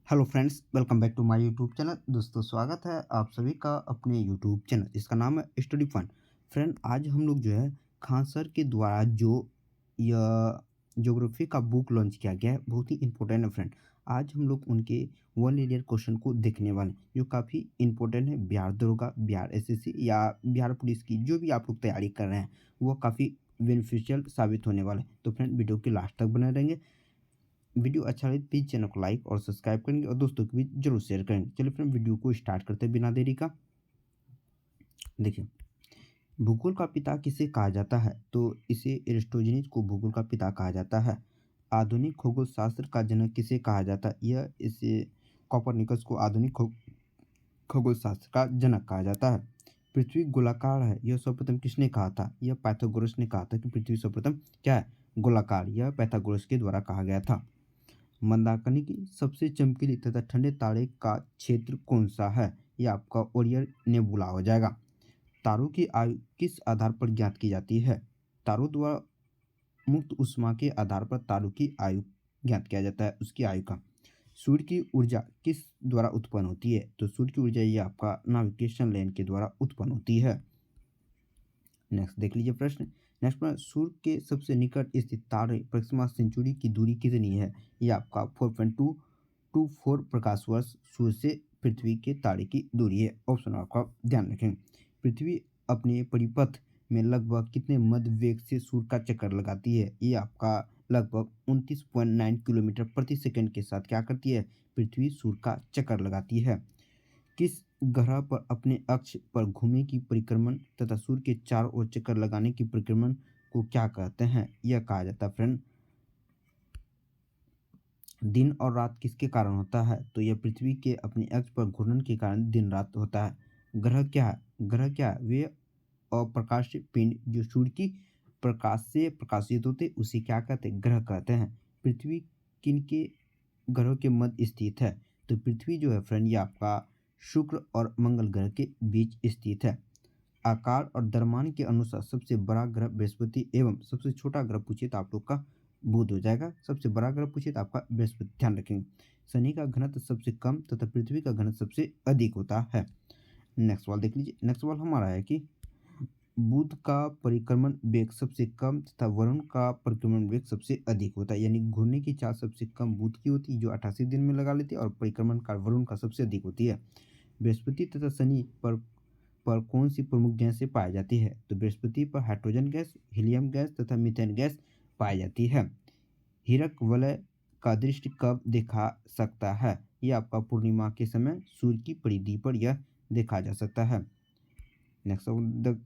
Hello friends, welcome back to my YouTube channel. दोस्तों, स्वागत है आप सभी का अपने यूट्यूब चैनल जिसका नाम है स्टडी फन। फ्रेंड, आज हम लोग जो है खान सर के द्वारा जो यह ज्योग्राफी का बुक लॉन्च किया गया है, बहुत ही इंपॉर्टेंट है फ्रेंड। आज हम लोग उनके वन ईयर क्वेश्चन को देखने वाले हैं, जो काफ़ी इंपॉर्टेंट है। बिहार दरोगा, बिहार एसएससी या बिहार पुलिस की जो भी आप लोग तैयारी कर रहे हैं, वो काफ़ी बेनिफिशियल साबित होने वाले हैं। तो फ्रेंड, वीडियो के लास्ट तक बने रहेंगे। वीडियो अच्छा लगे प्लीज चैनल को लाइक और सब्सक्राइब करेंगे और दोस्तों के बीच जरूर शेयर करेंगे। चलिए फ्रेंड, वीडियो को स्टार्ट करते हैं बिना देरी का। देखिए, भूगोल का पिता किसे कहा जाता है? तो इसे एरिस्टोजेनिस को भूगोल का पिता कहा जाता है। आधुनिक खगोल शास्त्र का जनक किसे कहा जाता है? यह इसे कोपरनिकस को आधुनिक खगोल शास्त्र का जनक कहा जाता है। पृथ्वी गोलाकार है, यह सर्वप्रथम किसने कहा था? यह पाइथागोरस ने कहा था कि पृथ्वी सर्वप्रथम क्या है, गोलाकार। यह पाइथागोरस के द्वारा कहा गया था। मंदाकिनी की सबसे चमकीली तथा ठंडे तारे का क्षेत्र कौन सा है? यह आपका ओरियल नेबुला हो जाएगा। तारों की आयु किस आधार पर ज्ञात की जाती है? तारों द्वारा मुक्त ऊष्मा के आधार पर तारों की आयु ज्ञात किया जाता है, उसकी आयु का। सूर्य की ऊर्जा किस द्वारा उत्पन्न होती है? तो सूर्य की ऊर्जा ये आपका नाभिकीय संलयन के द्वारा उत्पन्न होती है। नेक्स्ट देख लीजिए प्रश्न। नेक्स्ट प्रश्न, सूर्य के सबसे निकट स्थित तारे परिक्रमा सेंचुरी की दूरी कितनी है? ये आपका 4.224 प्रकाश वर्ष सूर्य से पृथ्वी के तारे की दूरी है। ऑप्शन आपका ध्यान रखें। पृथ्वी अपने परिपथ में लगभग कितने मध्य वेग से सूर्य का चक्कर लगाती है? ये आपका लगभग 29.9 किलोमीटर प्रति सेकंड के साथ क्या करती है? पृथ्वी सूर्य का चक्कर लगाती है। किस ग्रह पर अपने अक्ष पर घूमने की परिक्रमण तथा सूर्य के चारों ओर चक्कर लगाने की परिक्रमण को क्या कहते हैं? यह कहा जाता है फ्रेंड, दिन और रात किसके कारण होता है? तो यह पृथ्वी के अपने अक्ष पर घूर्णन के कारण दिन रात होता है। ग्रह क्या है? ग्रह क्या है? वे अप्रकाश पिंड जो सूर्य की प्रकाश से प्रकाशित होते उसे क्या कहते हैं? ग्रह कहते हैं। पृथ्वी किन के ग्रहों के मध्य स्थित है? तो पृथ्वी जो है फ्रेंड, ये आपका शुक्र और मंगल ग्रह के बीच स्थित है। आकार और द्रव्यमान के अनुसार सबसे बड़ा ग्रह बृहस्पति एवं सबसे छोटा ग्रह पूछिए तो आप लोग का बुध हो जाएगा। सबसे बड़ा ग्रह पूछिए तो आपका बृहस्पति। ध्यान रखेंगे। शनि का घनत्व सबसे कम तथा पृथ्वी का घनत्व सबसे अधिक होता है। नेक्स्ट सवाल देख लीजिए। नेक्स्ट सवाल हमारा है कि बुध का परिक्रमण वेग सबसे कम तथा वरुण का परिक्रमण वेग सबसे अधिक होता है। यानी घूमने की चाल सबसे कम बुध की होती है जो 88 दिन में लगा लेती है, और परिक्रमण काल वरुण का सबसे अधिक होती है। बृहस्पति तथा शनि पर कौन सी प्रमुख गैसें पाई जाती है? तो बृहस्पति पर हाइड्रोजन गैस, हीलियम गैस तथा मीथेन गैस पाई जाती है। हीरक वलय का दृश्य कब देखा सकता है? यह आपका पूर्णिमा के समय सूर्य की परिधि पर यह देखा जा सकता है। नेक्स्ट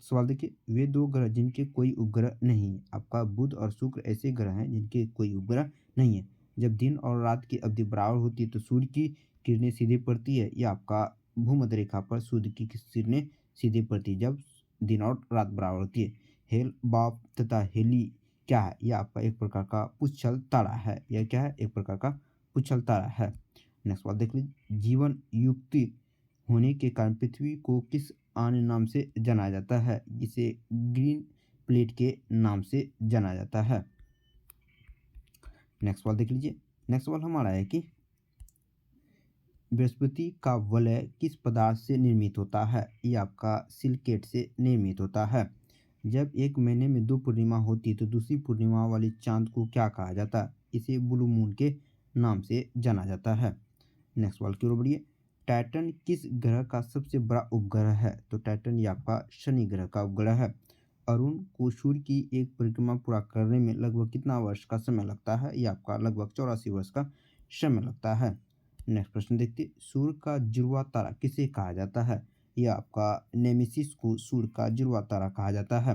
सवाल देखिए। वे दो ग्रह जिनके कोई उपग्रह नहीं है, आपका बुध और शुक्र ऐसे ग्रह हैं जिनके कोई उपग्रह नहीं है। जब दिन और रात की अवधि बराबर होती है तो सूर्य की किरणें सीधे पड़ती है। यह आपका भूमध्य रेखा पर सूर्य की किरणें सीधे पड़ती है जब दिन और रात बराबर होती है। हेल बाप तथा हेली क्या है? यह आपका एक प्रकार का पुच्छल तारा है। यह क्या है? एक प्रकार का पुच्छल तारा है। नेक्स्ट सवाल देख लीजिए। जीवन युक्ति होने के कारण पृथ्वी को किस अन्य नाम से जाना जाता है? जिसे ग्रीन प्लेट के नाम से जाना जाता है। नेक्स्ट सवाल देख लीजिए। नेक्स्ट सवाल हमारा है कि बृहस्पति का वलय किस पदार्थ से निर्मित होता है? ये आपका सिलिकेट से निर्मित होता है। जब एक महीने में दो पूर्णिमा होती तो दूसरी पूर्णिमा वाली चांद को क्या कहा जाता है? इसे ब्लू मून के नाम से जाना जाता है। नेक्स्ट सवाल की ओर बढ़िए। टाइटन किस ग्रह का सबसे बड़ा उपग्रह है? तो टाइटन ये आपका शनि ग्रह का उपग्रह है। अरुण को सूर्य की एक परिक्रमा पूरा करने में लगभग कितना वर्ष का समय लगता है? ये आपका लगभग 84 वर्ष का समय लगता है। नेक्स्ट प्रश्न देखते हैं। सूर्य का जुड़वा तारा किसे कहा जाता है? यह आपका नेमेसिस को सूर्य का जुड़वा तारा कहा जाता है।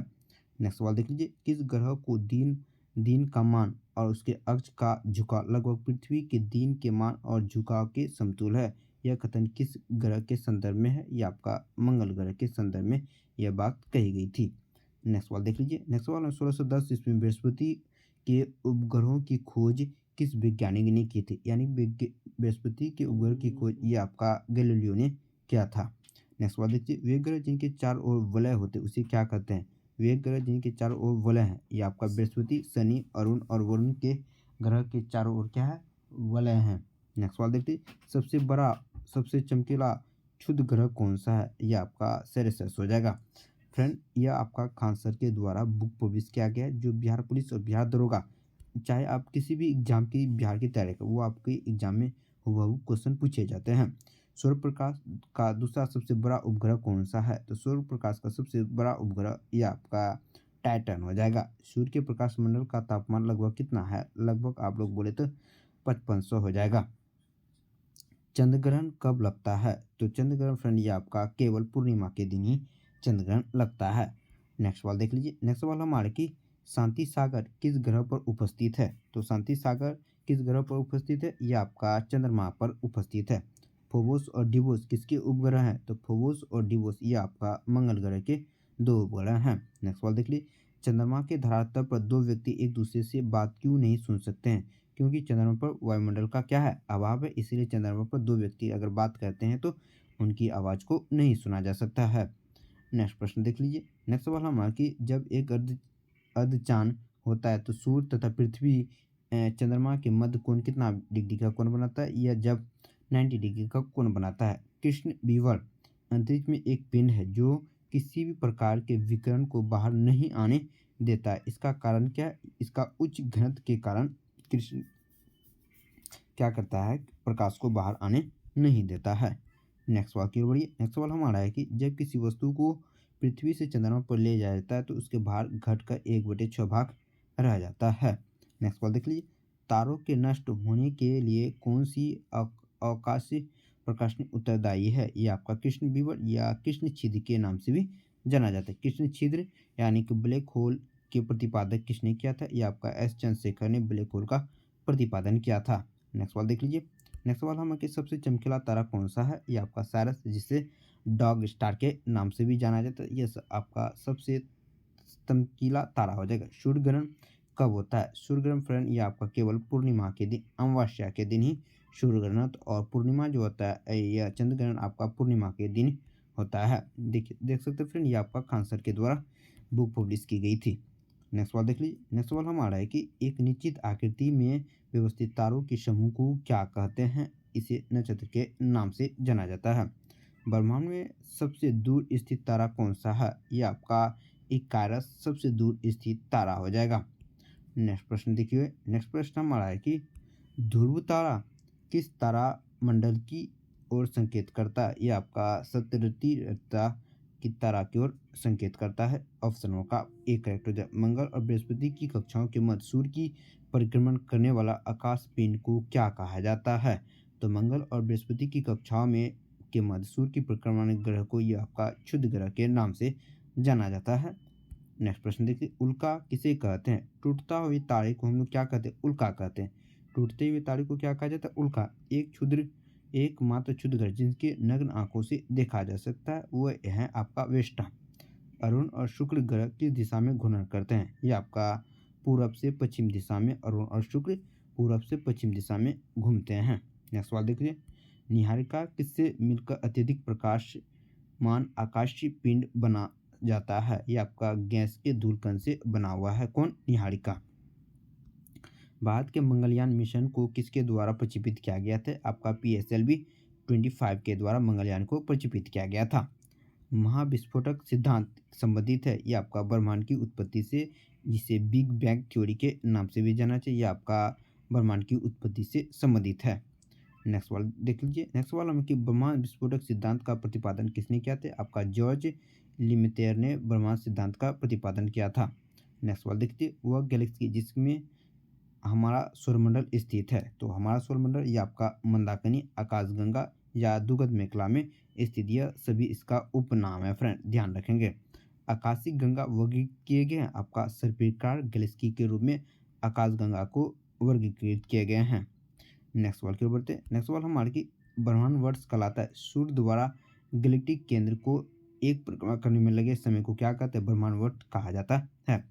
नेक्स्ट सवाल देख लीजिए। किस ग्रह को दिन दिन का मान और उसके अक्ष का झुकाव लगभग पृथ्वी के दिन के मान और झुकाव के समतुल है? यह कथन किस ग्रह के संदर्भ में है? यह आपका मंगल ग्रह के संदर्भ में यह बात कही गई थी। नेक्स्ट सवाल देख लीजिए। नेक्स्ट सवाल 1610 ईस्वी में बृहस्पति के उपग्रहों की खोज किस वैज्ञानिक ने की थी? यानी बृहस्पति के उपग्रह की खोज ये आपका गैलीलियो ने किया था। नेक्स्ट सवाल देखिए। वे ग्रह जिनके चारों ओर वलय होते उसे क्या कहते हैं? वे ग्रह जिनके चारों ओर वलय हैं, ये आपका बृहस्पति, शनि, अरुण और वरुण के ग्रह के चारों ओर क्या है? वलय हैं। नेक्स्ट सवाल देखते हैं, सबसे बड़ा सबसे चमकीला क्षुद्र ग्रह कौन सा है? यह आपका सेरेसस हो जाएगा। फ्रेंड, यह आपका खान सर के द्वारा बुक पब्लिश किया गया है, जो बिहार पुलिस और बिहार दरोगा, चाहे आप किसी भी एग्जाम की बिहार की तैयारी करें, वो आपके एग्जाम में हुबहू क्वेश्चन पूछे जाते हैं। सूर्य प्रकाश का दूसरा सबसे बड़ा उपग्रह कौन सा है? तो सूर्य प्रकाश का सबसे बड़ा उपग्रह यह आपका टाइटन हो जाएगा। सूर्य के प्रकाश मंडल का तापमान लगभग कितना है? लगभग आप लोग बोले तो 5500 हो जाएगा। चंद्र ग्रहण कब लगता है? तो चंद्र ग्रहण फ्रेंड ये आपका केवल पूर्णिमा के दिन ही चंद्र ग्रहण लगता है। नेक्स्ट सवाल देख लीजिए। नेक्स्ट सवाल हमारे कि शांति सागर किस ग्रह पर उपस्थित है? तो शांति सागर किस ग्रह पर उपस्थित है? यह आपका चंद्रमा पर उपस्थित है। फोबोस और डिवोस किसके उपग्रह हैं? तो फोबोस और डिवोस ये आपका मंगल ग्रह के दो उपग्रह हैं। नेक्स्ट सवाल देख लीजिए। चंद्रमा के धरातल पर दो व्यक्ति एक दूसरे से बात क्यों नहीं सुन सकते हैं? क्योंकि चंद्रमा पर वायुमंडल का क्या है? अभाव है, इसीलिए चंद्रमा पर दो व्यक्ति अगर बात करते हैं तो उनकी आवाज़ को नहीं सुना जा सकता है। नेक्स्ट प्रश्न देख लीजिए। नेक्स्ट सवाल हमारा कि जब एक अर्धचांद होता है तो सूर्य तथा पृथ्वी चंद्रमा के मध्य कोण कितना डिग्री का कोण बनाता है? या जब 90 डिग्री का कोण बनाता है। कृष्ण बीवर अंतरिक्ष में एक पिंड है जो किसी भी प्रकार के विकिरण को बाहर नहीं आने देता है। इसका कारण क्या है? इसका उच्च घनत्व के कारण कृष्ण क्या करता है? प्रकाश को बाहर आने नहीं देता है। नेक्स्ट सवाल की ओर बढ़िए। नेक्स्ट सवाल हमारा है कि जब किसी वस्तु को पृथ्वी से चंद्रमा पर ले जाया जाता है तो उसके भार घटकर 1/6 भाग रह जाता है। नेक्स्ट सवाल देख लीजिए। तारों के नष्ट होने के लिए कौन सी अवकाशीय प्रकाश उत्तरदायी है? ये आपका कृष्ण विवर या कृष्ण छिद्र के नाम से भी जाना जाता है। कृष्ण छिद्र यानी कि ब्लैक होल के प्रतिपादक किसने किया था? यह आपका एस चंद्रशेखर ने ब्लैक होल का प्रतिपादन किया था। नेक्स्ट सवाल देख लीजिए। नेक्स्ट सवाल हमारे सबसे चमकीला तारा कौन सा है? ये आपका साइरस, जिसे डॉग स्टार के नाम से भी जाना जाता है। यह आपका सबसे चमकीला तारा हो जाएगा। सूर्य ग्रहण कब होता है? सूर्य ग्रहण फ्रेंड ये आपका केवल पूर्णिमा के दिन, अमावस्या के दिन ही सूर्य ग्रहण, और पूर्णिमा जो होता है यह चंद्र ग्रहण आपका पूर्णिमा के दिन होता है। देखिए देख सकते हैं फ्रेंड, ये आपका खान सर के द्वारा बुक पब्लिश की गई थी। नेक्स्ट सवाल देख लीजिए। नेक्स्ट सवाल हमारा है कि एक निश्चित आकृति में व्यवस्थित तारों के समूह को क्या कहते हैं? इसे नक्षत्र के नाम से जाना जाता है। ब्रह्मांड में सबसे दूर स्थित तारा कौन सा है? यह आपका इक्कारस सबसे दूर स्थित तारा हो जाएगा। नेक्स्ट प्रश्न देखिए। नेक्स्ट प्रश्न हमारा है कि ध्रुव तारा किस तारा मंडल की ओर संकेत करता है? यह आपका सतृतीयता की तारा की ओर संकेत करता है। ऑप्शनों का एक करेक्ट हो जाए। मंगल और बृहस्पति की कक्षाओं के मध्य सूर्य की परिक्रमण करने वाला आकाश पिंड को क्या कहा जाता है? तो मंगल और बृहस्पति की कक्षाओं में के मध्य सूर्य की परिक्रमण ग्रह को यह आपका क्षुद्र ग्रह के नाम से जाना जाता है। नेक्स्ट प्रश्न देखिए। उल्का किसे कहते हैं? टूटता हुए तारे को हम लोग क्या कहते हैं? उल्का कहते हैं। टूटते हुए तारे को क्या कहा जाता है? उल्का। एकमात्र क्षुद्र ग्रह जिनके नग्न आंखों से देखा जा सकता है वह है आपका वेस्टा। अरुण और शुक्र ग्रह किस दिशा में घूर्णन करते हैं? ये आपका पूरब से पश्चिम दिशा में अरुण और शुक्र पूरब से पश्चिम दिशा में घूमते हैं। नेक्स्ट सवाल देखिए। निहारिका किससे मिलकर अत्यधिक प्रकाशमान आकाशीय पिंड बना जाता है? ये आपका गैस के धूलकण से बना हुआ है। कौन? निहारिका। भारत के मंगलयान मिशन को किसके द्वारा प्रक्षेपित किया गया था? आपका PSLV 25 के द्वारा मंगलयान को प्रक्षेपित किया गया था। महाविस्फोटक सिद्धांत संबंधित है ये आपका ब्रह्मांड की उत्पत्ति से, जिसे बिग बैंग थ्योरी के नाम से भी जाना चाहिए। आपका ब्रह्मांड की उत्पत्ति से संबंधित है। नेक्स्ट सवाल देख लीजिए। नेक्स्ट सवाल हम कि ब्रह्मांड विस्फोटक सिद्धांत का प्रतिपादन किसने किया था? आपका जॉर्ज लिमेतेर ने ब्रह्मांड सिद्धांत का प्रतिपादन किया था। नेक्स्ट सवाल देखिए। वह गैलेक्सी जिसमें हमारा सौरमंडल स्थित है, तो हमारा सौरमंडल ये आपका मंदाकिनी, आकाशगंगा या दुगध मेखला में स्थित, यह सभी इसका उपनाम है फ्रेंड, ध्यान रखेंगे। आकाशीय गंगा वर्गीकृत किए गए हैं आपका सर्पिलकार गैलेक्सी के रूप में आकाशगंगा को वर्गीकृत किए गए हैं। नेक्स्ट सवाल की ओर बढ़ते हैं। नेक्स्ट सवाल हमारे की ब्रह्मांड वर्ष कहलाता है। सूर्य द्वारा गैलेक्टिक केंद्र को एक परिक्रमा करने में लगे समय को क्या कहते हैं? ब्रह्मांड वर्ष कहा जाता है।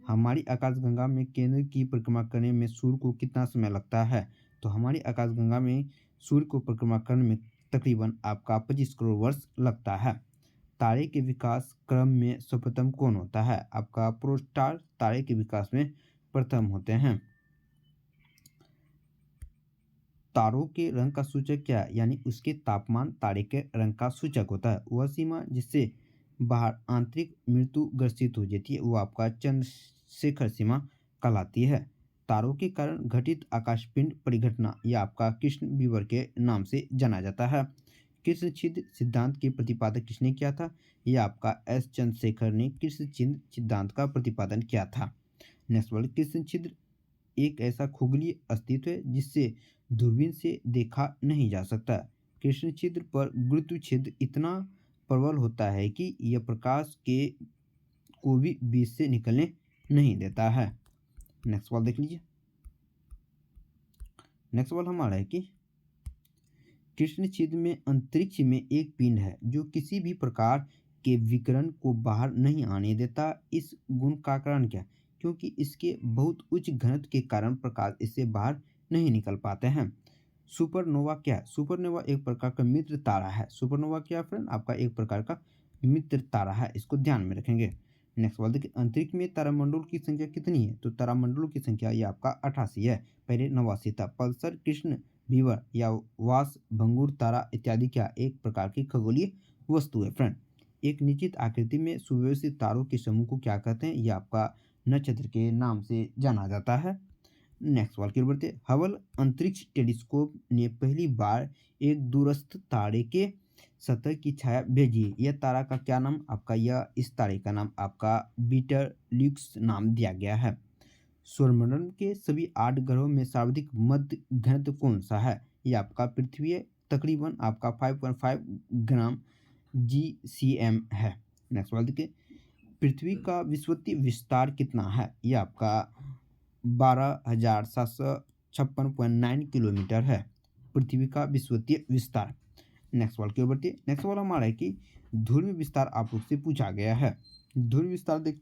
हमारी आकाशगंगा में केंद्र की परिक्रमा करने में सूर्य को कितना समय लगता है? तो हमारी आकाशगंगा में सूर्य को परिक्रमा करने में तकरीबन आपका 25 करोड़ वर्ष लगता है। तारे के विकास क्रम में सर्वप्रथम कौन होता है? आपका प्रोस्टार तारे के विकास में प्रथम होते हैं। तारों के रंग का सूचक क्या है, यानी उसके तापमान तारे के रंग का सूचक होता है। वह सीमा जिससे बाहर आंतरिक मृत्यु ग्रसित हो जाती है वो आपका चंद्रशेखर सीमा कहलाती है। तारों के कारण घटित आकाशपिंड परिघटना या आपका कृष्ण विवर के नाम से जाना जाता है। कृष्ण छिद्र सिद्धांत के प्रतिपादक किसने किया था? यह आपका एस चंद्रशेखर ने कृष्ण छिद्र सिद्धांत का प्रतिपादन किया था। नेक्स्ट वर्ड, कृष्ण छिद्र एक ऐसा खगोलीय अस्तित्व है जिससे दूरबीन से देखा नहीं जा सकता। कृष्ण छिद्र पर गुरुत्व छिद्र इतना प्रबल होता है कि यह प्रकाश के को भी बीच से निकलने नहीं देता है। नेक्स्ट सवाल देख लीजिए। नेक्स्ट सवाल हमारा है कि कृष्ण छिद्र में अंतरिक्ष में एक पिंड है जो किसी भी प्रकार के विकिरण को बाहर नहीं आने देता। इस गुण का कारण क्या है? क्योंकि इसके बहुत उच्च घनत्व के कारण प्रकाश इससे बाहर नहीं निकल पाते हैं। सुपरनोवा क्या है? सुपरनोवा एक प्रकार का मित्र तारा है। सुपरनोवा क्या फ्रेंड? आपका एक प्रकार का मित्र तारा है, इसको ध्यान में रखेंगे। नेक्स्ट सवाल देखिए, अंतरिक्ष में तारामंडल की संख्या कितनी है? तो तारामंडलों की संख्या ये आपका 88 है, पहले 89 था। पल्सर, कृष्ण विवर या वास, भंगुर तारा इत्यादि क्या एक प्रकार की खगोलीय वस्तु है फ्रेंड। एक निश्चित आकृति में सुव्यवस्थित तारों के समूह को क्या कहते हैं? यह आपका नक्षत्र के नाम से जाना जाता है। नेक्स्ट सवाल की ओर बढ़ते हैं। हबल अंतरिक्ष टेलीस्कोप ने पहली बार एक दूरस्थ तारे के सतह की छाया भेजी। यह तारा का क्या नाम? आपका यह इस तारे का नाम आपका बीटरल्यूक्स नाम दिया गया है। सौरमंडल के सभी 8 ग्रहों में सर्वाधिक मध्य घनत्व कौन सा है? यह आपका पृथ्वी है, तकरीबन आपका 5.5 ग्राम GCM है। नेक्स्ट सवाल देखिए, पृथ्वी का विषुवतीय विस्तार कितना है? यह आपका 12,756.9 किलोमीटर है, पृथ्वी का विषुवतीय विस्तार। नेक्स्ट सवाल की ओर बढ़ते हैं। नेक्स्ट सवाल हमारा है कि ध्रुवीय विस्तार आप लोग से पूछा गया है। ध्रुवीय विस्तार देख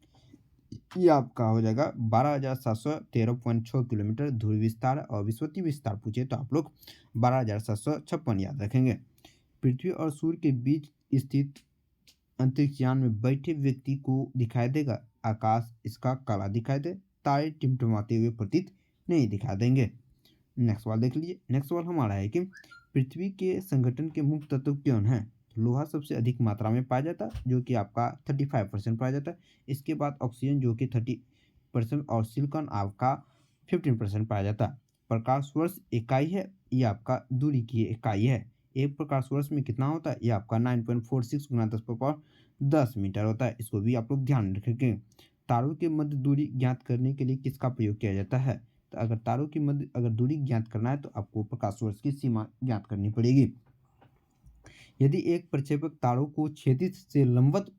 ये आपका हो जाएगा 12,713.6 किलोमीटर ध्रुवीय विस्तार, और विषुवतीय विस्तार पूछे तो आप लोग 12,756 याद रखेंगे। पृथ्वी और सूर्य के बीच स्थित अंतरिक्ष यान में बैठे व्यक्ति को दिखाई देगा आकाश इसका काला दिखाई दे, तारे टिमटिमाते हुए प्रतीत नहीं दिखा देंगे। नेक्स्ट सवाल देख लीजिए। नेक्स्ट सवाल हमारा है कि पृथ्वी के संगठन के मुख्य तत्व कौन है? लोहा सबसे अधिक मात्रा में पाया जाता है जो कि आपका 35% पाया जाता है। इसके बाद ऑक्सीजन जो कि 30% और सिलिकॉन आपका 15% पाया जाता है। प्रकाश वर्ष इकाई है, ये आपका दूरी की इकाई है। एक प्रकाश वर्ष में कितना होता है? ये आपका 9.46 गुना 10 मीटर होता है, इसको भी आप लोग ध्यान में रखेंगे। तारों के मध्य दूरी ज्ञात करने के लिए किसका प्रयोग किया जाता है? तो अगर तारों की मध्य अगर दूरी ज्ञात करना है तो आपको प्रकाश वर्ष की सीमा ज्ञात करनी पड़ेगी। यदि एक प्रक्षेपक तारों को क्षैतिज से लंबवत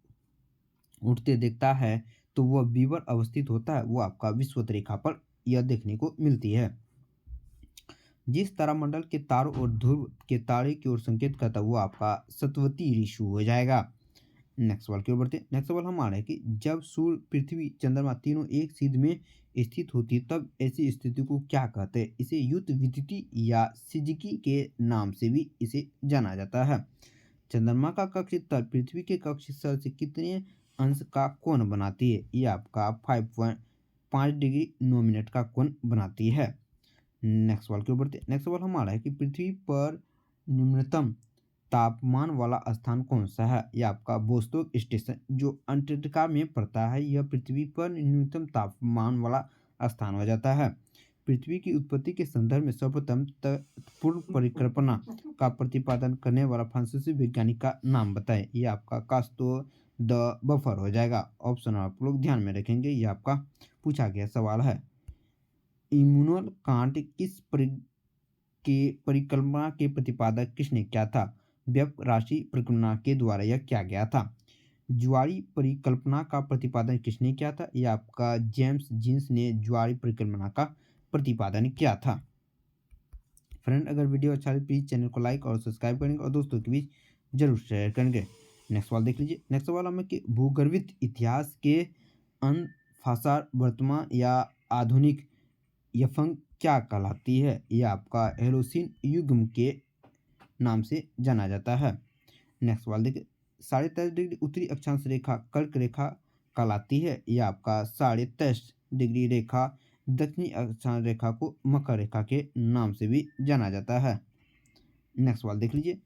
उठते देखता है तो वह विवर अवस्थित होता है, वो आपका विषुवत रेखा पर यह देखने को मिलती है। जिस तारामंडल के तारों और ध्रुव के तारे की ओर संकेत करता है वो आपका सतवती ऋषु हो जाएगा। नेक्स्ट सवाल की ओर बढ़ते हैं। नेक्स्ट सवाल हमारा है कि जब सूर्य, पृथ्वी, चंद्रमा तीनों एक सीध में स्थित होती तब ऐसी स्थिति को क्या कहते हैं? इसे युत विदिति या सिजकी के नाम से भी इसे जाना जाता है। चंद्रमा का कक्ष तल पृथ्वी के कक्ष तल से कितने अंश का कोण बनाती है? ये आपका 5.5 डिग्री 9 मिनट का कोण बनाती है। नेक्स्ट सवाल की ओर बढ़ते हैं। नेक्स्ट सवाल हमारा है कि पृथ्वी पर निम्नतम तापमान वाला स्थान कौन सा है? यह आपका बोस्टोक स्टेशन जो अंटार्कटिका में पड़ता है, यह पृथ्वी पर न्यूनतम तापमान वाला स्थान हो जाता है। पृथ्वी की उत्पत्ति के संदर्भ में सर्वप्रथम पूर्ण परिकल्पना का प्रतिपादन करने वाला फ्रांसीसी वैज्ञानिक का नाम बताएं। ये आपका कास्तो द बफर हो जाएगा। ऑप्शन आप लोग ध्यान में रखेंगे, ये आपका पूछा गया सवाल है। इम्यूनल कांट के परिकल्पना के प्रतिपादक किसने किया था? व्यक्त राशि परिकल्पना के द्वारा यह किया गया था। ज्वारी परिकल्पना का प्रतिपादन किसने किया था? यह आपका जेम्स जीन्स ने ज्वारी परिकल्पना का प्रतिपादन किया था। फ्रेंड, अगर वीडियो अच्छा लगे प्लीज़ चैनल को लाइक और सब्सक्राइब करेंगे और दोस्तों के बीच जरूर शेयर करेंगे। नेक्स्ट सवाल देख लीजिए। नेक्स्ट सवाल हमें कि भूगर्भित इतिहास के अनुसार वर्तमान या आधुनिक यफंग क्या कहलाती है? यह आपका हेलोसिन युग के नाम से जाना जाता है। नेक्स्ट सवाल देखिए। 23.5 डिग्री उत्तरी अक्षांश रेखा कर्क रेखा कहलाती है, यह आपका 23.5 डिग्री रेखा दक्षिणी अक्षांश रेखा को मकर रेखा के नाम से भी जाना जाता है। नेक्स्ट सवाल देख लीजिए।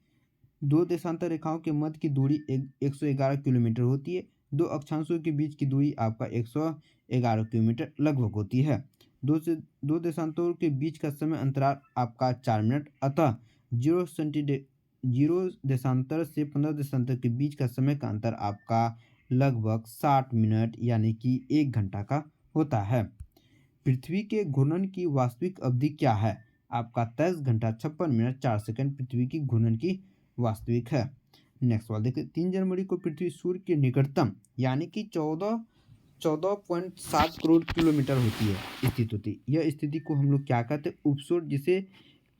दो देशांतर रेखाओं के मध्य की दूरी 111 किलोमीटर होती है। दो अक्षांशों के बीच की दूरी आपका 111 किलोमीटर लगभग होती है। दो देशांतरों के बीच का समय अंतराल आपका 4 मिनट, अतः 0 देशांतर से 15 देशांतर के बीच का समय का अंतर आपका लगभग 60 मिनट यानी कि 1 घंटा का होता है। पृथ्वी के घूर्णन की वास्तविक अवधि क्या है? आपका 23 घंटा 56 मिनट 4 सेकंड पृथ्वी की घूर्णन की वास्तविक है। नेक्स्ट सवाल देखिए। 3 जनवरी को पृथ्वी सूर्य के निकटतम यानी कि 14.7 करोड़ किलोमीटर होती है स्थित होती। यह स्थिति को हम लोग क्या कहते हैं? उपसूर्य, जिसे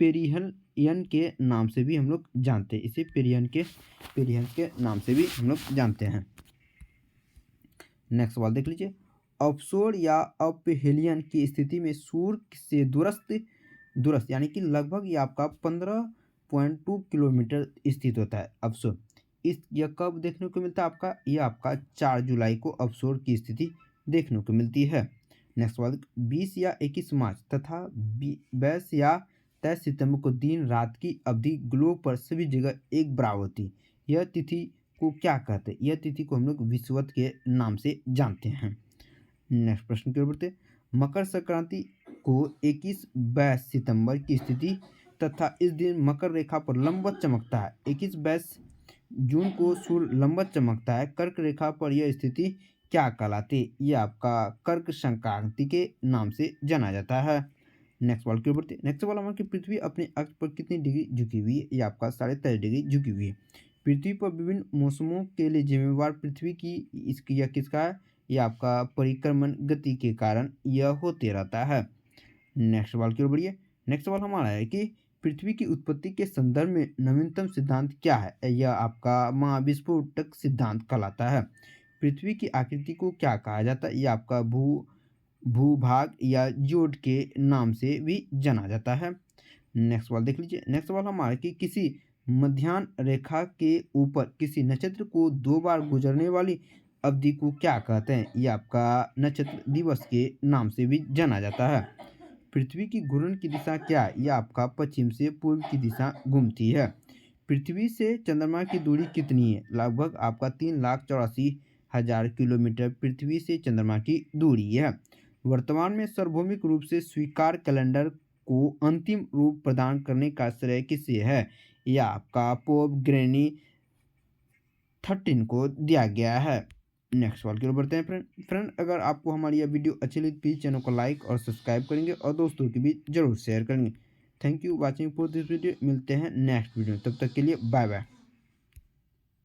पेरिहन के नाम से भी हम लोग जानते हैं। इसे पेरिहन के नाम से भी हम लोग जानते हैं। नेक्स्ट सवाल देख लीजिए। अपसोर या अपहेलियन की स्थिति में सूर्य से दूरस्थ यानी कि लगभग ये आपका 15.2 किलोमीटर स्थित होता है अपसोर। यह कब देखने को मिलता है आपका? यह आपका 4 जुलाई को अपसोर की स्थिति देखने को मिलती है। नेक्स्ट सवाल। 20 या 21 मार्च तथा 22 या 23 सितंबर को दिन रात की अवधि ग्लोब पर सभी जगह एक बराबर होती। यह तिथि को क्या कहते हैं? यह तिथि को हम लोग विषुवत के नाम से जानते हैं। नेक्स्ट प्रश्न की ओर बढ़ते। मकर संक्रांति को 21-22 सितंबर की स्थिति तथा इस दिन मकर रेखा पर लंबवत चमकता है। 21-22 जून को सूर्य लंबवत चमकता है। कर्क रेखा पर यह स्थिति क्या कहलाती है? यह आपका कर्क संक्रांति के नाम से जाना जाता है। नेक्स्ट सवाल की ओर बढ़ते। नेक्स्ट सवाल हमारे पृथ्वी अपने अक्ष पर कितनी डिग्री झुकी हुई है? यह आपका 23.5 डिग्री झुकी हुई है। पृथ्वी पर विभिन्न मौसमों के लिए जिम्मेवार पृथ्वी की यह किसका है? यह आपका परिक्रमण गति के कारण यह होते रहता है। नेक्स्ट सवाल की ओर बढ़िए। नेक्स्ट सवाल हमारा है कि पृथ्वी की उत्पत्ति के संदर्भ में नवीनतम सिद्धांत क्या है? यह आपका महाविस्फोटक सिद्धांत कहलाता है। पृथ्वी की आकृति को क्या कहा जाता है? यह आपका भूभाग या जोड के नाम से भी जाना जाता है। नेक्स्ट सवाल देख लीजिए। नेक्स्ट सवाल हमारा कि किसी मध्याह्न रेखा के ऊपर किसी नक्षत्र को 2 बार गुजरने वाली अवधि को क्या कहते हैं? यह आपका नक्षत्र दिवस के नाम से भी जाना जाता है। पृथ्वी की घूर्णन की दिशा क्या है? यह आपका पश्चिम से पूर्व की दिशा घूमती है। पृथ्वी से चंद्रमा की दूरी कितनी है? लगभग आपका 3,84,000 किलोमीटर पृथ्वी से चंद्रमा की दूरी है। वर्तमान में सार्वभौमिक रूप से स्वीकार कैलेंडर को अंतिम रूप प्रदान करने का श्रेय किसे है? यह आपका पोप ग्रेनी 13 को दिया गया है। नेक्स्ट सवाल की ओर बढ़ते हैं फ्रेंड, अगर आपको हमारी यह वीडियो अच्छी लगी प्लीज़ चैनल को लाइक और सब्सक्राइब करेंगे और दोस्तों के बीच जरूर शेयर करेंगे। Thank you watching for this video. मिलते हैं नेक्स्ट वीडियो, तब तक के लिए बाय बाय।